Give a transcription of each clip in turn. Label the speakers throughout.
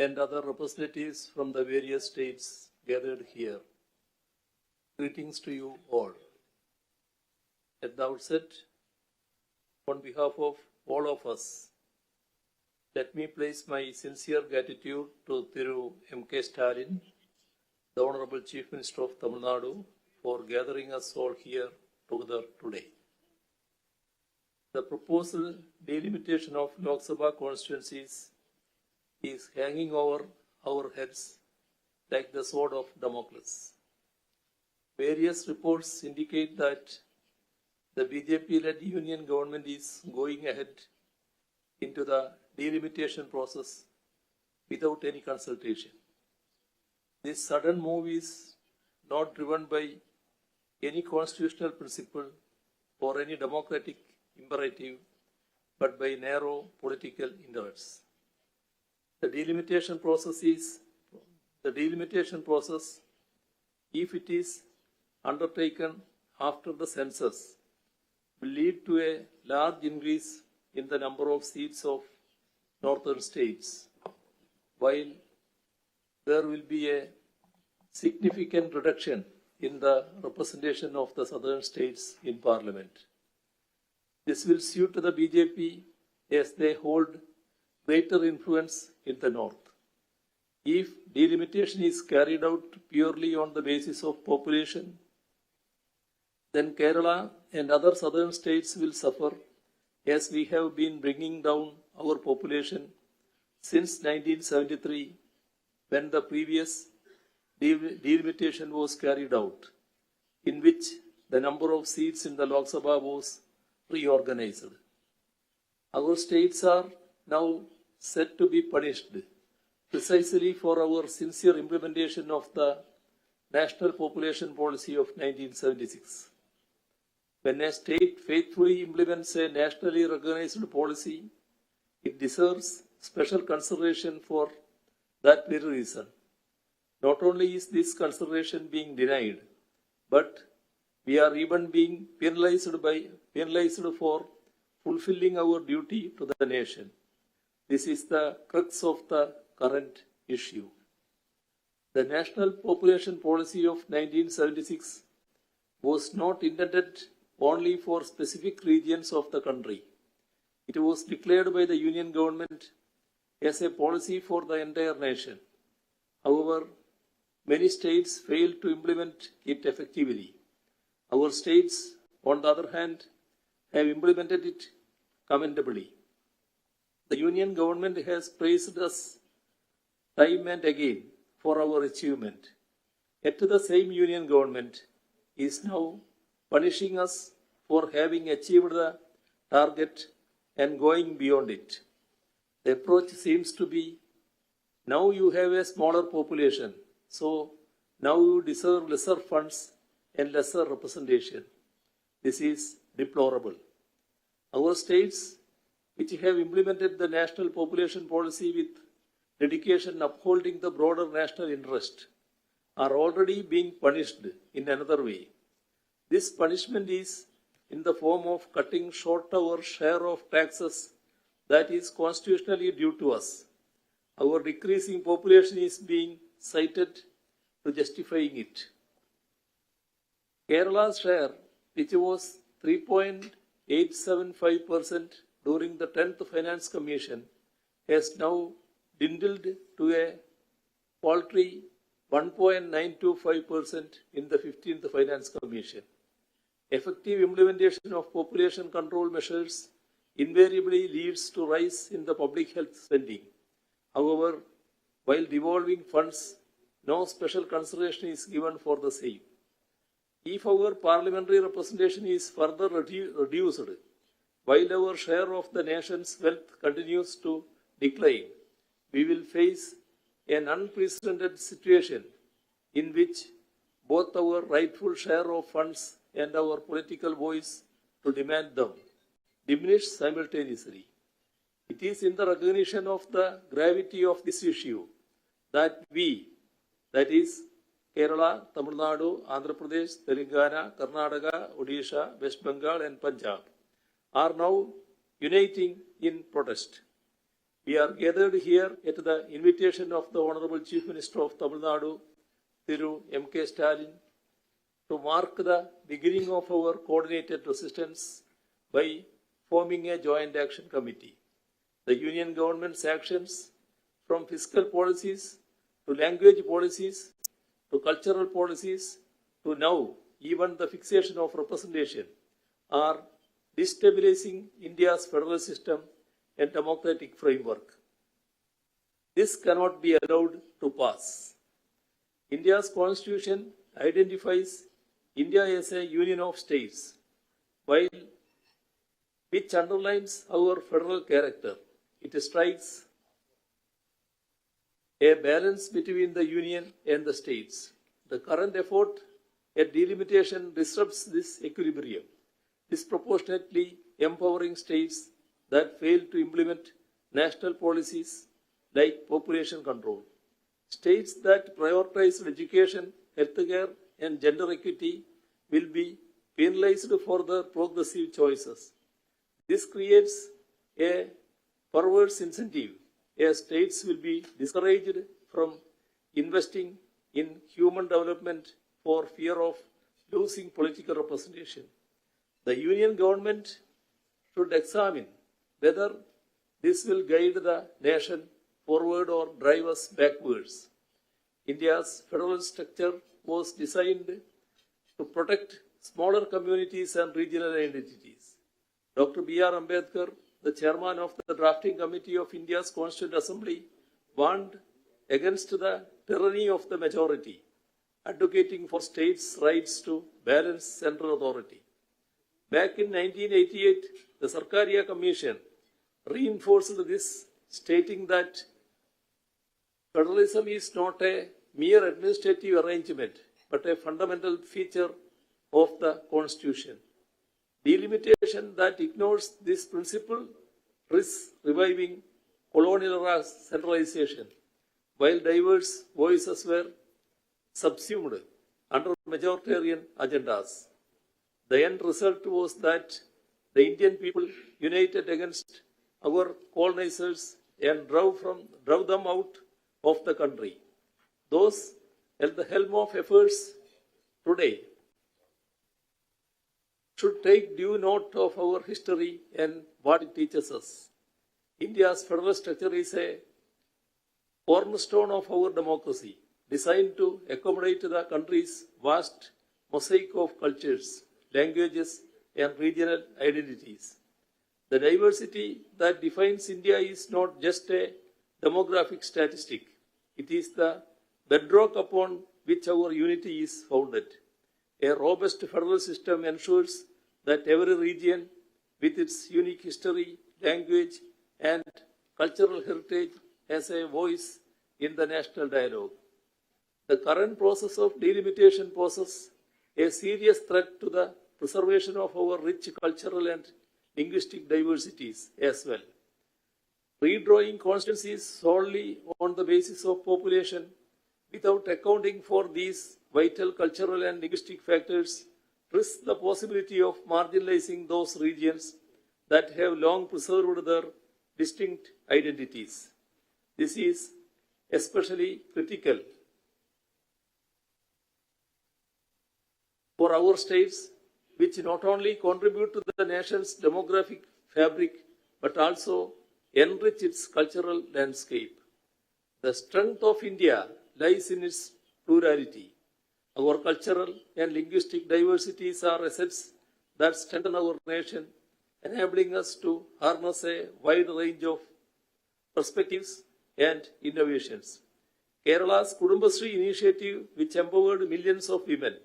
Speaker 1: and other representatives from the various states gathered here. Greetings to you all. At the outset, on behalf of all of us, let me place my sincere gratitude to Thiru M.K. Stalin, the Honorable Chief Minister of Tamil Nadu, for gathering us all here together today. The proposed delimitation of Lok Sabha constituencies is hanging over our heads like the sword of Damocles. Various reports indicate that the BJP-led union government is going ahead into the delimitation process without any consultation. This sudden move is not driven by any constitutional principle or any democratic imperative, but by narrow political interests. The delimitation process, if it is undertaken after the census, will lead to a large increase in the number of seats of northern states, while there will be a significant reduction in the representation of the southern states in parliament. This will suit the BJP as they hold greater influence in the north. If delimitation is carried out purely on the basis of population, then Kerala and other southern states will suffer, as we have been bringing down our population since 1973, when the previous delimitation was carried out, in which the number of seats in the Lok Sabha was reorganized. Our states are now said to be punished precisely for our sincere implementation of the National Population Policy of 1976. When a state faithfully implements a nationally recognized policy, it deserves special consideration for that very reason. Not only is this consideration being denied, but we are even being penalized for fulfilling our duty to the nation. This is the crux of the current issue. The National Population Policy of 1976 was not intended only for specific regions of the country. It was declared by the Union government as a policy for the entire nation. However, many states failed to implement it effectively. Our states, on the other hand, have implemented it commendably. The Union government has praised us time and again for our achievement. Yet the same Union government is now punishing us for having achieved the target and going beyond it. The approach seems to be, now you have a smaller population, so now you deserve lesser funds and lesser representation. This is deplorable. Our states, which have implemented the national population policy with dedication upholding the broader national interest, are already being punished in another way. This punishment is in the form of cutting short our share of taxes that is constitutionally due to us. Our decreasing population is being cited to justifying it. Kerala's share, which was 3.875% during the 10th Finance Commission, has now dwindled to a paltry 1.925% in the 15th Finance Commission. Effective implementation of population control measures invariably leads to rise in the public health spending. However, while devolving funds, no special consideration is given for the same. If our parliamentary representation is further reduced, while our share of the nation's wealth continues to decline, we will face an unprecedented situation in which both our rightful share of funds and our political voice to demand them diminish simultaneously. It is in the recognition of the gravity of this issue that we, that is Kerala, Tamil Nadu, Andhra Pradesh, Telangana, Karnataka, Odisha, West Bengal and Punjab, are now uniting in protest. We are gathered here at the invitation of the Honorable Chief Minister of Tamil Nadu, Thiru M.K. Stalin, to mark the beginning of our coordinated resistance by forming a joint action committee. The Union government's actions, from fiscal policies to language policies to cultural policies to now even the fixation of representation, are destabilizing India's federal system and democratic framework. This cannot be allowed to pass. India's constitution identifies India as a union of states, which underlines our federal character. It strikes a balance between the union and the states. The current effort at delimitation disrupts this equilibrium, disproportionately empowering states that fail to implement national policies like population control. States that prioritize education, healthcare, and gender equity will be penalized for their progressive choices. This creates a perverse incentive, as states will be discouraged from investing in human development for fear of losing political representation. The union government should examine whether this will guide the nation forward or drive us backwards. India's federal structure was designed to protect smaller communities and regional identities. Dr. B.R. Ambedkar, the chairman of the drafting committee of India's Constituent Assembly, warned against the tyranny of the majority, advocating for states' rights to balance central authority. Back in 1988, the Sarkaria Commission reinforced this, stating that federalism is not a mere administrative arrangement, but a fundamental feature of the Constitution. Delimitation that ignores this principle risks reviving colonial era centralization, while diverse voices were subsumed under majoritarian agendas. The end result was that the Indian people united against our colonizers and drove them out of the country. Those at the helm of affairs today should take due note of our history and what it teaches us. India's federal structure is a cornerstone of our democracy, designed to accommodate the country's vast mosaic of cultures, languages, and regional identities. The diversity that defines India is not just a demographic statistic. It is the bedrock upon which our unity is founded. A robust federal system ensures that every region, with its unique history, language, and cultural heritage, has a voice in the national dialogue. The current process of delimitation poses a serious threat to the preservation of our rich cultural and linguistic diversities as well. Redrawing constituencies solely on the basis of population without accounting for these vital cultural and linguistic factors risks the possibility of marginalizing those regions that have long preserved their distinct identities. This is especially critical for our states, which not only contribute to the nation's demographic fabric, but also enrich its cultural landscape. The strength of India lies in its plurality. Our cultural and linguistic diversities are assets that strengthen our nation, enabling us to harness a wide range of perspectives and innovations. Kerala's Kudumbashree initiative, which empowered millions of women,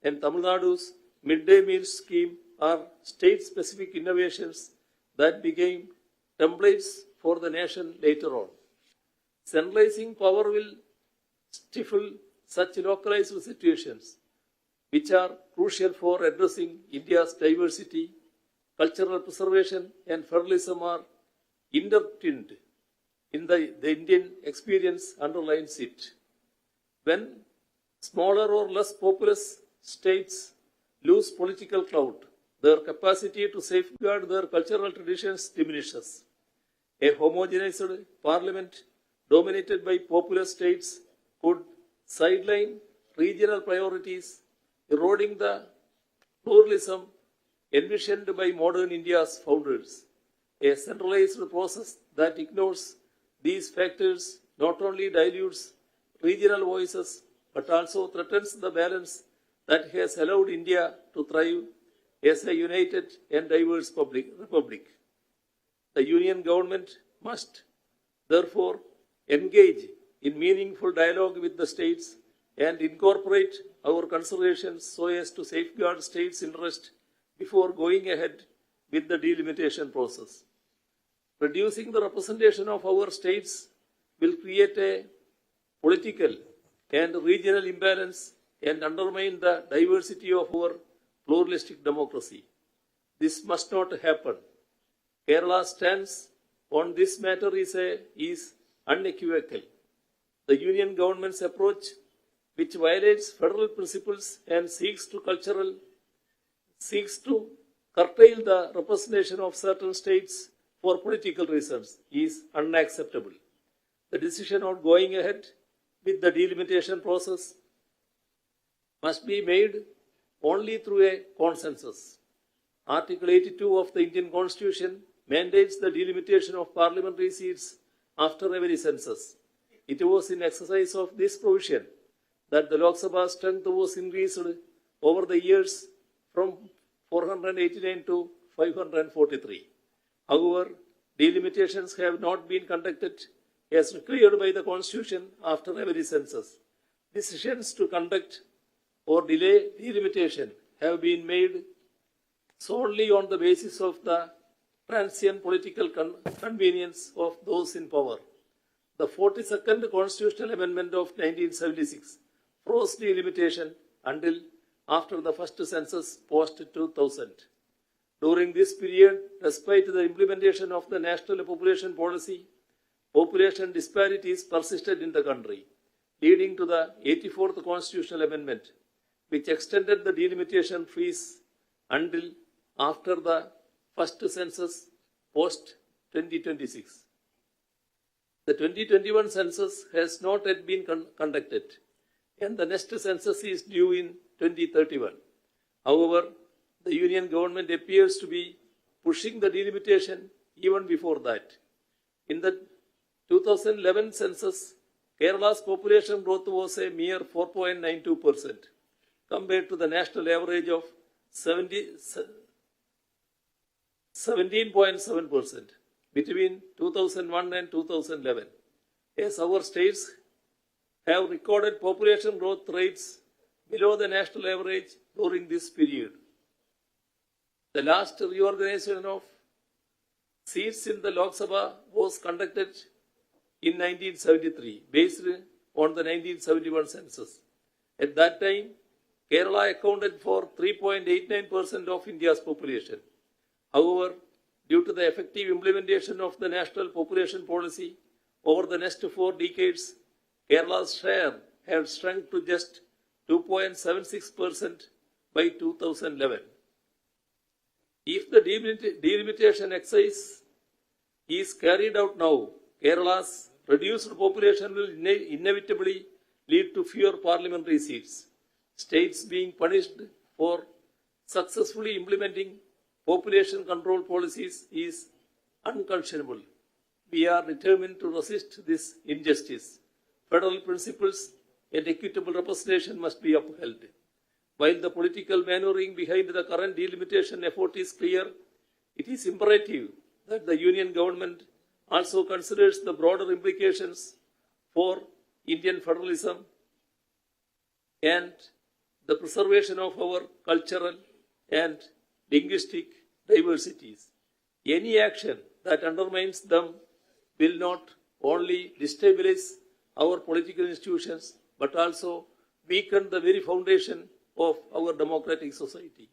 Speaker 1: and Tamil Nadu's midday meal scheme are state-specific innovations that became templates for the nation later on. Centralizing power will stifle such localized situations, which are crucial for addressing India's diversity. Cultural preservation and federalism are intertwined in the Indian experience underlines it. When smaller or less populous states lose political clout, their capacity to safeguard their cultural traditions diminishes. A homogenized parliament dominated by populous states could sideline regional priorities, eroding the pluralism envisioned by modern India's founders. A centralized process that ignores these factors not only dilutes regional voices but also threatens the balance that has allowed India to thrive as a united and diverse republic. The Union government must therefore engage in meaningful dialogue with the states and incorporate our considerations so as to safeguard states' interest before going ahead with the delimitation process. Reducing the representation of our states will create a political and regional imbalance and undermine the diversity of our pluralistic democracy. This must not happen. Kerala's stance on this matter is unequivocal. The Union government's approach, which violates federal principles and seeks to curtail the representation of certain states for political reasons, is unacceptable. The decision on going ahead with the delimitation process must be made only through a consensus. Article 82 of the Indian Constitution mandates the delimitation of parliamentary seats after every census. It was in exercise of this provision that the Lok Sabha strength was increased over the years from 489 to 543. However, delimitations have not been conducted as required by the Constitution after every census. Decisions to conduct or delay delimitation have been made solely on the basis of the transient political convenience of those in power. The 42nd Constitutional Amendment of 1976 froze delimitation until after the first census post-2000. During this period, despite the implementation of the National Population Policy, population disparities persisted in the country, leading to the 84th Constitutional Amendment, which extended the delimitation freeze until after the first census post-2026. The 2021 census has not yet been conducted, and the next census is due in 2031. However, the Union government appears to be pushing the delimitation even before that. In the 2011 census, Kerala's population growth was a mere 4.92% compared to the national average of 17.7% between 2001 and 2011. As our states have recorded population growth rates below the national average during this period. The last reorganization of seats in the Lok Sabha was conducted in 1973, based on the 1971 census. At that time, Kerala accounted for 3.89% of India's population. However, due to the effective implementation of the National Population Policy over the next 4 decades, Kerala's share had shrunk to just 2.76% by 2011. If the delimitation exercise is carried out now, Kerala's reduced population will inevitably lead to fewer parliamentary seats. States being punished for successfully implementing population control policies is unconscionable. We are determined to resist this injustice. Federal principles and equitable representation must be upheld. While the political maneuvering behind the current delimitation effort is clear, it is imperative that the Union government also considers the broader implications for Indian federalism and the preservation of our cultural and linguistic diversities. Any action that undermines them will not only destabilize our political institutions but also weaken the very foundation of our democratic society.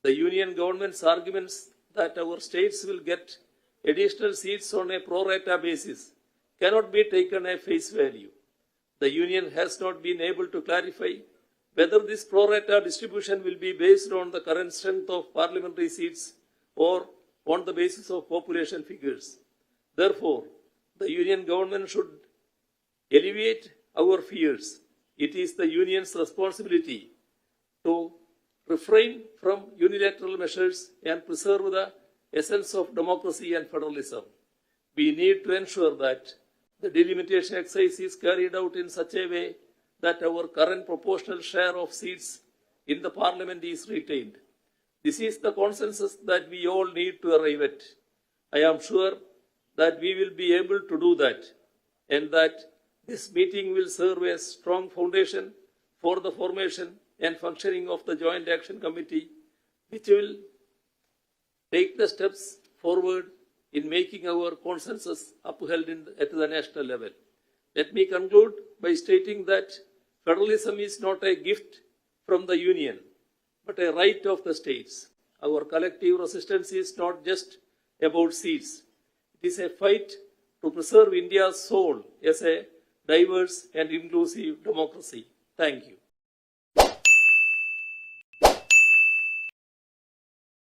Speaker 1: The Union government's arguments that our states will get additional seats on a pro rata basis cannot be taken at face value. The Union has not been able to clarify whether this pro rata distribution will be based on the current strength of parliamentary seats or on the basis of population figures. Therefore, the Union government should alleviate our fears. It is the Union's responsibility to refrain from unilateral measures and preserve the essence of democracy and federalism. We need to ensure that the delimitation exercise is carried out in such a way that our current proportional share of seats in the parliament is retained. This is the consensus that we all need to arrive at. I am sure that we will be able to do that, and that this meeting will serve as a strong foundation for the formation and functioning of the Joint Action Committee, which will take the steps forward in making our consensus upheld at the national level. Let me conclude by stating that federalism is not a gift from the Union, but a right of the states. Our collective resistance is not just about seats. It is a fight to preserve India's soul as a diverse and inclusive democracy. Thank you.